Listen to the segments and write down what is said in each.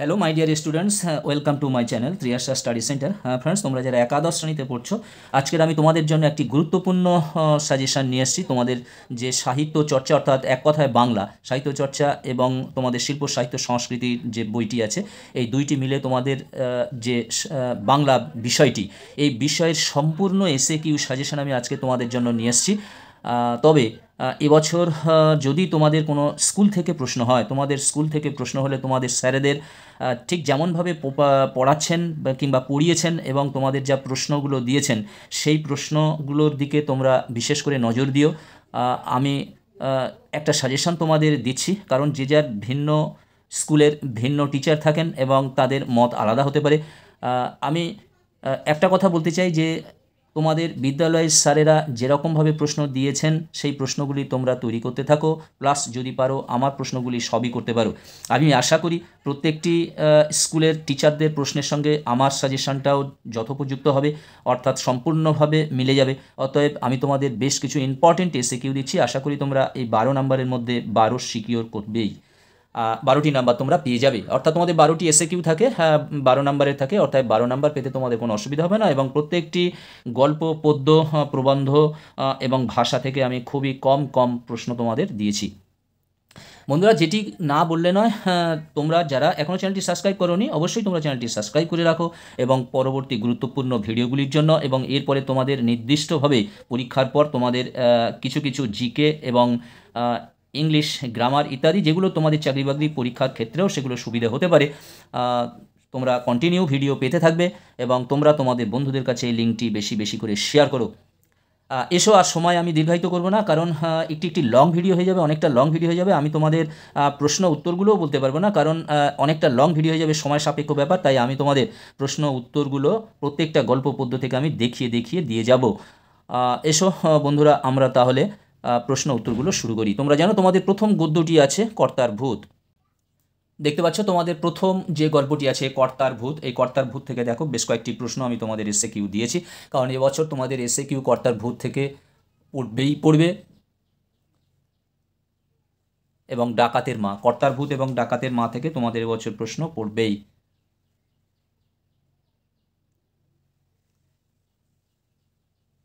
Hello my dear students, welcome to my channel Triyasha study centre. Friends, তোমরা যারা একাদশ শ্রেণীতে পড়ছো, আজকের আমি তোমাদের জন্য একটি গুরুত্বপূর্ণ সাজেশান নিয়ে এসেছি। তোমাদের যে সাহিত্য চর্চা, অর্থাৎ এক কথায় বাংলা সাহিত্য চর্চা এবং তোমাদের শিল্প সাহিত্য সংস্কৃতির যে বইটি আছে, এই দুইটি মিলে তোমাদের যে বাংলা বিষয়টি, এই বিষয়ের সম্পূর্ণ এসএ কিউ সাজেশান আমি আজকে তোমাদের জন্য নিয়ে এসেছি। তবে এবছর যদি তোমাদের কোনো স্কুল থেকে প্রশ্ন হয়, তোমাদের স্কুল থেকে প্রশ্ন হলে তোমাদের স্যারেদের ঠিক যেমনভাবে পড়াচ্ছেন কিংবা পড়িয়েছেন এবং তোমাদের যা প্রশ্নগুলো দিয়েছেন, সেই প্রশ্নগুলোর দিকে তোমরা বিশেষ করে নজর দিও। আমি একটা সাজেশন তোমাদের দিচ্ছি, কারণ যে যার ভিন্ন স্কুলের ভিন্ন টিচার থাকেন এবং তাদের মত আলাদা হতে পারে। আমি একটা কথা বলতে চাই যে তোমাদের বিদ্যালয়ের স্যারেরা যেরকমভাবে প্রশ্ন দিয়েছেন সেই প্রশ্নগুলি তোমরা তৈরি করতে থাকো, প্লাস যদি পারো আমার প্রশ্নগুলি সবই করতে পারো। আমি আশা করি প্রত্যেকটি স্কুলের টিচারদের প্রশ্নের সঙ্গে আমার সাজেশনটাও যথোপযুক্ত হবে, অর্থাৎ সম্পূর্ণভাবে মিলে যাবে। অতএব আমি তোমাদের বেশ কিছু ইম্পর্টেন্ট এসএকিউ দিচ্ছি। আশা করি তোমরা এই 12 নম্বরের মধ্যে 12 সিকিওর করবেই। 12টি নাম্বার তোমরা পেয়ে যাবে, অর্থাৎ তোমাদের 12টি এসএকিউ থাকে, 12 নম্বরের থাকে, অর্থাৎ 12 নাম্বার পেতে তোমাদের কোনো অসুবিধা হবে না। এবং প্রত্যেকটি গল্প, পদ্য, প্রবন্ধ এবং ভাষা থেকে আমি খুবই কম প্রশ্ন তোমাদের দিয়েছি। বন্ধুরা, যেটি না বললে নয়, তোমরা যারা এখনও চ্যানেলটি সাবস্ক্রাইব করোনি, অবশ্যই তোমরা চ্যানেলটি সাবস্ক্রাইব করে রাখো এবং পরবর্তী গুরুত্বপূর্ণ ভিডিওগুলির জন্য, এবং এরপরে তোমাদের নির্দিষ্টভাবে পরীক্ষার পর তোমাদের কিছু জিকে এবং ইংলিশ গ্রামার ইত্যাদি, যেগুলো তোমাদের চাকরি বাকরি পরীক্ষার ক্ষেত্রেও সেগুলো সুবিধা হতে পারে, তোমরা কন্টিনিউ ভিডিও পেতে থাকবে এবং তোমরা তোমাদের বন্ধুদের কাছে এই লিঙ্কটি বেশি করে শেয়ার করো। এসো, আর সময় আমি দীর্ঘায়িত করব না, কারণ একটি লং ভিডিও হয়ে যাবে, অনেকটা লং ভিডিও হয়ে যাবে। আমি তোমাদের প্রশ্ন উত্তরগুলোও বলতে পারবো না, কারণ অনেকটা লং ভিডিও হয়ে যাবে, সময় সাপেক্ষ ব্যাপার। তাই আমি তোমাদের প্রশ্ন উত্তরগুলো প্রত্যেকটা গল্প পদ্য থেকে আমি দেখিয়ে দিয়ে যাব। এসো বন্ধুরা, আমরা তাহলে প্রশ্ন উত্তরগুলো শুরু করি। তোমরা জানো তোমাদের প্রথম গদ্যটি আছে কর্তার ভূত। দেখতে পাচ্ছ তোমাদের প্রথম যে গল্পটি আছে কর্তার ভূত। এই কর্তার ভূত থেকে দেখো বেশ কয়েকটি প্রশ্ন আমি তোমাদের এসএকিউ দিয়েছি, কারণ এবছর তোমাদের এসএকিউ কর্তার ভূত থেকে পড়বে। এবং ডাকাতের মা, কর্তার ভূত এবং ডাকাতের মা থেকে তোমাদের এবছর প্রশ্ন পড়বেই।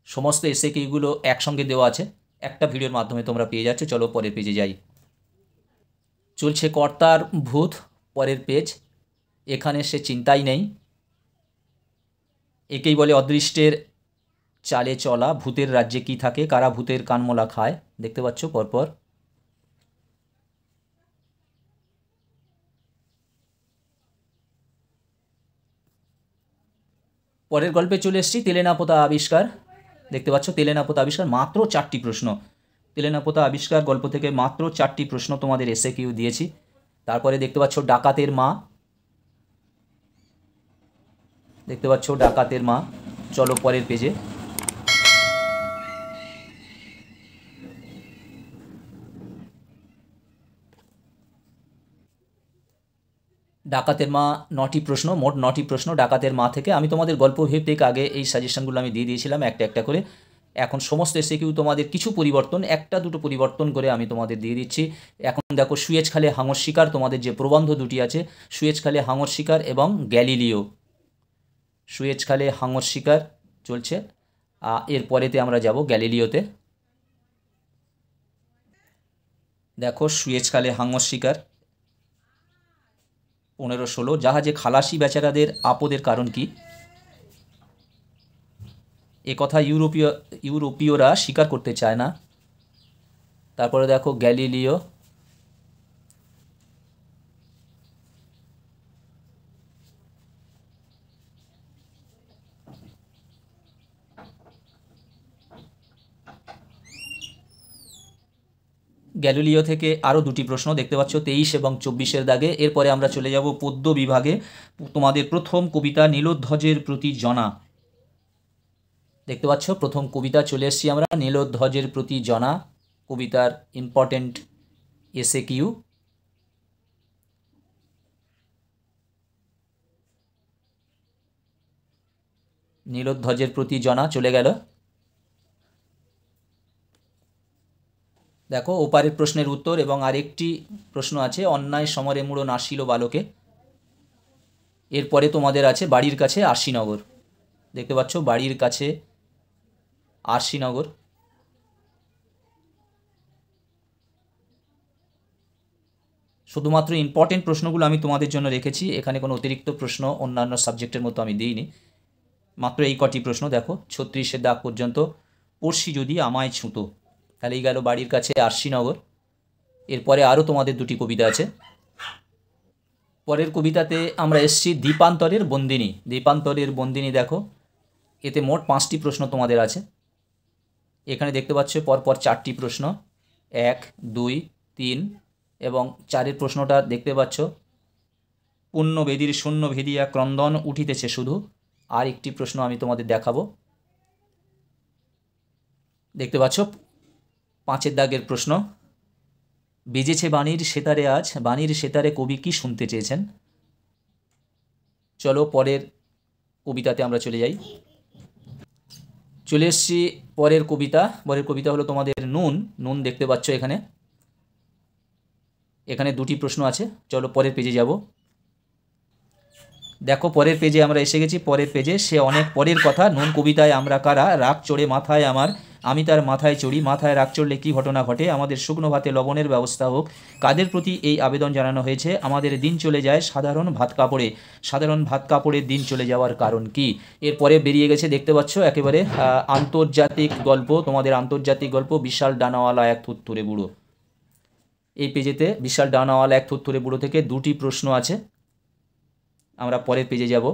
সমস্ত এসএকিউগুলো একসঙ্গে দেওয়া আছে, একটা ভিডিওর মাধ্যমে তোমরা পেয়ে যাচ্ছ। চলো পরের পেজে যাই। চলছে কর্তার ভূত, পরের পেজ। এখানে সে চিন্তাই নেই, একেই বলে অদৃষ্টের চালে চলা, ভূতের রাজ্যে কি থাকে, কারা ভূতের কানমোলা খায়। দেখতে পাচ্ছ পরপর। পরের গল্পে চলে এসেছি, তেলেনাপোতা আবিষ্কার। দেখতে পাচ্ছ তেলেনাপোতা আবিষ্কার, মাত্র 4টি প্রশ্ন। তেলেনাপোতা আবিষ্কার গল্প থেকে মাত্র 4টি প্রশ্ন তোমাদের এসএকিউ দিয়েছি। তারপরে দেখতে পাচ্ছ ডাকাতের মা। দেখতে পাচ্ছ ডাকাতের মা। চলো পরের পেজে। ডাকাতের মা 9টি প্রশ্ন, মোট 9টি প্রশ্ন ডাকাতের মা থেকে। আমি তোমাদের গল্প ভিত্তিক আগে এই সাজেশনগুলো আমি দিয়ে দিয়েছিলাম একটা করে। এখন সমস্ত এসএকিউ তোমাদের কিছু পরিবর্তন, একটা দুটো পরিবর্তন করে আমি তোমাদের দিয়ে দিচ্ছি। এখন দেখো সুয়েজ খালে হাঙর শিকার, তোমাদের যে প্রবন্ধ দুটি আছে, সুয়েজ খালে হাঙর শিকার এবং গ্যালিলিও। সুয়েজ খালে হাঙর শিকার চলছে, এর পরেতে আমরা যাব গ্যালিলিওতে। দেখো সুয়েজ খালে হাঙর শিকার 15-16। জাহাজে খালাসি বেচারাদের আপদের কারণ কি, একথা ইউরোপীয়রা স্বীকার করতে চায় না। তারপরে দেখো গ্যালিলিও। গ্যালিলিও থেকে আরও দুটি প্রশ্ন দেখতে পাচ্ছ, 23 এবং 24-এর দাগে। এরপরে আমরা চলে যাব পদ্য বিভাগে। তোমাদের প্রথম কবিতা নীলোধ্বজের প্রতি জনা। দেখতে পাচ্ছ প্রথম কবিতা চলে এসেছি আমরা, নীলোধ্বজের প্রতি জনা, কবিতার ইম্পর্টেন্ট এসএকিউ। নীলোধ্বজের প্রতি জনা চলে গেল। দেখো ওপারের প্রশ্নের উত্তর এবং আরেকটি প্রশ্ন আছে, অন্যায় সমরে মুড়ো নাসিল বালকে। এরপরে তোমাদের আছে বাড়ির কাছে আরশিনগর, দেখতে পাচ্ছ বাড়ির কাছে আরশিনগর। শুধুমাত্র ইম্পর্টেন্ট প্রশ্নগুলো আমি তোমাদের জন্য রেখেছি, এখানে কোনো অতিরিক্ত প্রশ্ন অন্যান্য সাবজেক্টের মতো আমি দিইনি, মাত্র এই কটি প্রশ্ন। দেখো 36-এর দাগ পর্যন্ত। পড়শি যদি আমায় ছুঁতো, তাহলে এই গেল বাড়ির কাছে আরশিনগর। এরপরে আরও তোমাদের দুটি কবিতা আছে। পরের কবিতাতে আমরা এসছি দ্বীপান্তরের বন্দিনী। দ্বীপান্তরের বন্দিনী দেখো, এতে মোট 5টি প্রশ্ন তোমাদের আছে। এখানে দেখতে পাচ্ছ পরপর 4টি প্রশ্ন, 1, 2, 3 এবং 4এর প্রশ্নটা দেখতে পাচ্ছ, পুণ্য বেদির শূন্য ভেদিয়া ক্রন্দন উঠিতেছে শুধু। আর একটি প্রশ্ন আমি তোমাদের দেখাবো, দেখতে পাচ্ছ 5-এর দাগের প্রশ্ন, বেজেছে বাণীর সেতারে আজ, বাণীর সেতারে কবি কি শুনতে চেয়েছেন। চলো পরের কবিতাতে আমরা চলে যাই। চলে এসছি পরের কবিতা। পরের কবিতা হলো তোমাদের নুন। নুন দেখতে পাচ্ছ এখানে, এখানে 2টি প্রশ্ন আছে। চলো পরের পেজে যাব। দেখো পরের পেজে আমরা এসে গেছি। পরের পেজে সে অনেক পরের কথা, নুন কবিতায় আমরা কারা, রাগ চড়ে মাথায় আমার, আমি তার মাথায় চড়ি, মাথায় রাগ চড়লে কী ঘটনা ঘটে, আমাদের শুকনো ভাতে লবণের ব্যবস্থা হোক, কাদের প্রতি এই আবেদন জানানো হয়েছে, আমাদের দিন চলে যায় সাধারণ ভাত কাপড়ে, সাধারণ ভাত কাপড়ের দিন চলে যাওয়ার কারণ কি। এরপরে বেরিয়ে গেছে দেখতে পাচ্ছ একেবারে আন্তর্জাতিক গল্প, তোমাদের আন্তর্জাতিক গল্প বিশাল ডানাওয়ালা এক থুত্তুরে বুড়ো। এই পেজেতে বিশাল ডানাওয়ালা এক থুত্তুরে বুড়ো থেকে 2টি প্রশ্ন আছে। আমরা পরের পেজে যাব।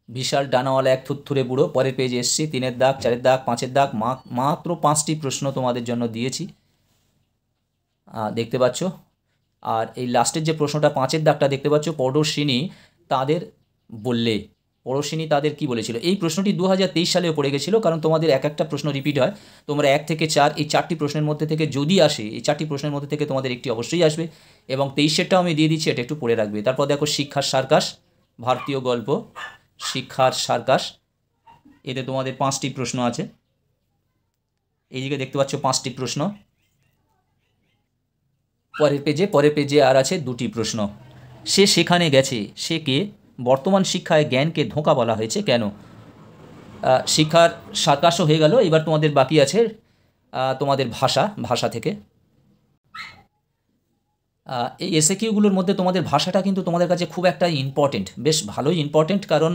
বিশাল ডানাওয়ালা এক থুত্থুরে বুড়ো, পরের পেজে এসছি। 3-এর দাগ, 4-এর দাগ, 5-এর দাগ, মাত্র 5টি প্রশ্ন তোমাদের জন্য দিয়েছি, দেখতে পাচ্ছ। আর এই লাস্টের যে প্রশ্নটা 5-এর দাগটা দেখতে পাচ্ছ, পড়শিনী তাদের বললে, পড়শিনী তাদের কি বলেছিল। এই প্রশ্নটি 2023 সালেও পড়ে গেছিলো, কারণ তোমাদের একটা প্রশ্ন রিপিট হয়। তোমরা 1 থেকে 4 এই 4টি প্রশ্নের মধ্যে থেকে যদি আসে, এই 4টি প্রশ্নের মধ্যে থেকে তোমাদের একটি অবশ্যই আসবে। এবং 23-এরটাও আমি দিয়ে দিচ্ছি, এটা একটু পড়ে রাখবে। তারপর দেখো শিক্ষার সার্কাস, ভারতীয় গল্প শিক্ষার সার্কাস, এতে তোমাদের 5টি প্রশ্ন আছে। এইদিকে দেখতে পাচ্ছ 5টি প্রশ্ন। পরের পেজে আর আছে 2টি প্রশ্ন। সে সেখানে গেছে, সে কে, বর্তমান শিক্ষায় জ্ঞানকে ধোঁকা বলা হয়েছে কেন। শিক্ষার সার্কাসও হয়ে গেল। এবার তোমাদের বাকি আছে তোমাদের ভাষা থেকে। এই এসএকিউগুলোর মধ্যে তোমাদের ভাষাটা কিন্তু তোমাদের কাছে খুব একটা ইম্পর্টেন্ট, বেশ ভালোই ইম্পর্টেন্ট, কারণ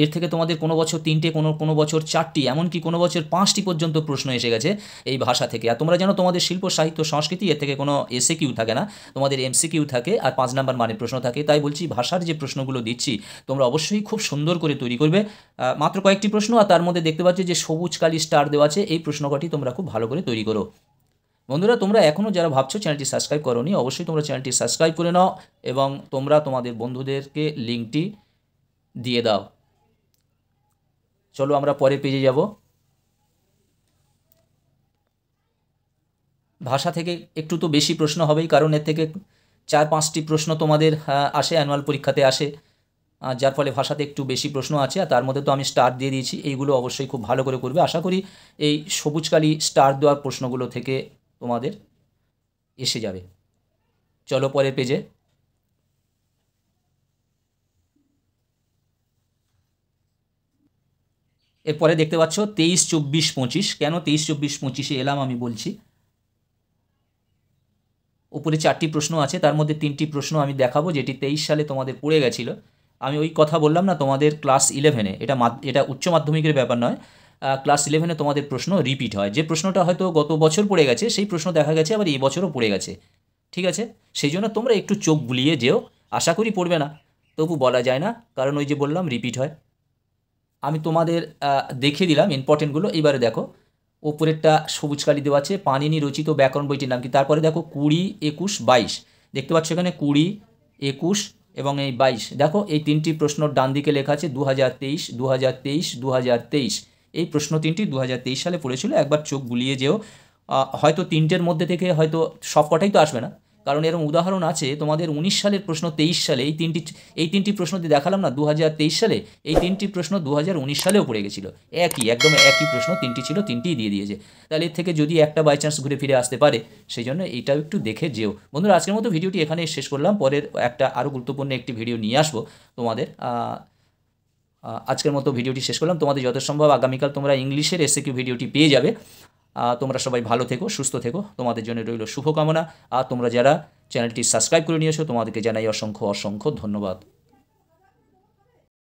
এর থেকে তোমাদের কোনো বছর 3টে, কোনো বছর 4টি, এমনকি কোনো বছর 5টি পর্যন্ত প্রশ্ন এসে গেছে এই ভাষা থেকে। আর তোমরা জানো তোমাদের শিল্প সাহিত্য সংস্কৃতি, এর থেকে কোনো এসএকিউ থাকে না, তোমাদের এমসিকিউ থাকে আর 5 নাম্বার মানের প্রশ্ন থাকে। তাই বলছি ভাষার যে প্রশ্নগুলো দিচ্ছি তোমরা অবশ্যই খুব সুন্দর করে তৈরি করবে। মাত্র কয়েকটি প্রশ্ন, আর তার মধ্যে দেখতে পাচ্ছ যে সবুজ কালি স্টার দেওয়া আছে, এই প্রশ্ন কটি তোমরা খুব ভালো করে তৈরি করো। বন্ধুরা তোমরা এখনও যারা ভাবছো চ্যানেলটি সাবস্ক্রাইব করোনি, অবশ্যই তোমরা চ্যানেলটি সাবস্ক্রাইব করে নাও এবং তোমরা তোমাদের বন্ধুদেরকে লিঙ্কটি দিয়ে দাও। চলো আমরা পরের পেজে যাব। ভাষা থেকে একটু তো বেশি প্রশ্ন হবেই, কারণ এর থেকে 4-5টি প্রশ্ন তোমাদের আসে, অ্যানুয়াল পরীক্ষাতে আসে, যার ফলে ভাষাতে একটু বেশি প্রশ্ন আছে। আর তার মধ্যে তো আমি স্টার দিয়ে দিয়েছি, এইগুলো অবশ্যই খুব ভালো করে করবে। আশা করি এই সবুজ কালি স্টার দেওয়ার প্রশ্নগুলো থেকে তোমাদের এসে যাবে। চলো পরের পেজে। এরপরে দেখতে পাচ্ছ 23, 24, 25। কেন 23, 24, 25-এ এলাম আমি বলছি। উপরে 4টি প্রশ্ন আছে, তার মধ্যে 3টি প্রশ্ন আমি দেখাবো যেটি 23 সালে তোমাদের পড়ে গেছিলো। আমি ওই কথা বললাম না, তোমাদের ক্লাস 11-এ, এটা উচ্চ মাধ্যমিকের ব্যাপার নয়, ক্লাস 11-এ তোমাদের প্রশ্ন রিপিট হয়। যে প্রশ্নটা হয়তো গত বছর পড়ে গেছে, সেই প্রশ্ন দেখা গেছে আবার এই বছরও পড়ে গেছে, ঠিক আছে। সেই জন্য তোমরা একটু চোখ বুলিয়ে যেও, আশা করি পড়বে না, তবু বলা যায় না, কারণ ওই যে বললাম রিপিট হয়। আমি তোমাদের দেখিয়ে দিলাম ইম্পর্টেন্টগুলো। এবারে দেখো ওপরেরটা সবুজ কালি দেওয়া আছে, পাণিনি রচিত ব্যাকরণ বইটির নাম কি। তারপরে দেখো 20, 21, 22 দেখতে পাচ্ছ এখানে 20, 21 এবং এই 22। দেখো এই 3টি প্রশ্নর ডান দিকে লেখা আছে 2023, 2023, 2023। এই প্রশ্ন 3টি 2023 সালে পড়েছিল, একবার চোখ বুলিয়ে যেও। হয়তো 3টের মধ্যে থেকে হয়তো সব কটাই তো আসবে না, কারণ এরকম উদাহরণ আছে তোমাদের 19 সালের প্রশ্ন 23 সালে এই তিনটি প্রশ্ন দিয়ে দেখালাম না 2023 সালে, এই তিনটি প্রশ্ন 2019 সালেও পড়ে গেছিলো, একদম একই প্রশ্ন, তিনটি ছিল, তিনটিই দিয়ে দিয়েছে। তাহলে এর থেকে যদি একটা বাই চান্স ঘুরে ফিরে আসতে পারে, সেই জন্য এইটাও একটু দেখে যেও। বন্ধুরা, আজকের মতো ভিডিওটি এখানে শেষ করলাম, পরের একটা আরও গুরুত্বপূর্ণ একটি ভিডিও নিয়ে আসবো তোমাদের। আজকের মতো ভিডিওটি শেষ করলাম, তোমাদের যত সম্ভব আগামীকাল তোমরা ইংলিশের এসএকিউ ভিডিওটি পেয়ে যাবে। তোমরা সবাই ভালো থেকো, সুস্থ থেকো, তোমাদের জন্য রইল শুভকামনা। আর তোমরা যারা চ্যানেলটি সাবস্ক্রাইব করে নিয়েছো, তোমাদেরকে জানাই অসংখ্য অসংখ্য ধন্যবাদ।